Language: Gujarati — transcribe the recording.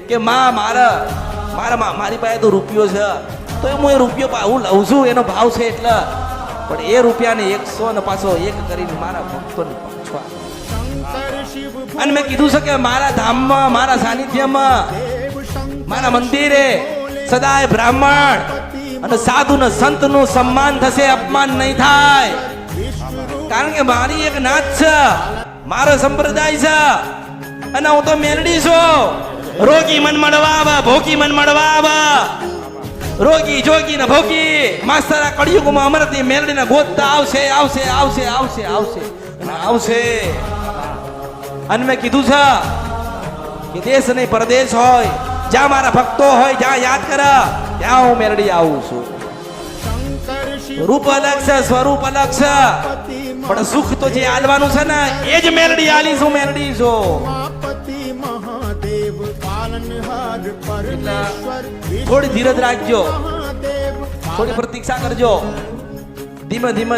કે માં મારી પાસે તો રૂપિયો છે, તો હું એ રૂપિયો હું લઉં છું, એનો ભાવ છે એટલે, પણ એ રૂપિયાને 100 ને પાછો એક કરીને મારા ભક્તોને પહોંચવા. અને મેં કીધું છે કે મારા ધામમાં, મારા સાનિધ્યમાં, મારા મંદિરે સદાય બ્રાહ્મણ અને સાધુ ને સંત નું સન્માન થશે, અપમાન નહીં થાય. કારણ કે મારી એક નાત છે, મારો સંપ્રદાય છે, અને હું તો મેલડી છું. રોગી મન મળવા આવે, ભોગી મન મળવા આવે, રોગી જોગી ને ભોગી માસ્તરા કળિયુગમાં અમરતી મેલડી ને ગોતતા આવશે આવશે આવશે આવશે આવશે અને આવશે. અને મેં કીધું છે કે દેશ નહીં પરદેશ હોય, જ્યાં મારા ભક્તો હોય, જ્યાં યાદ કરે ત્યાં હું મેલડી આવું છું. રૂપ અલગ છે, સ્વરૂપ અલગ છે, પણ સુખ તો જે આલવાનું છે ને એ જ મેલડી આલી છું. મેલડી છું. થોડી ધીરજ રાખજો, થોડી પ્રતીક્ષા કરજો. ધીમે ધીમે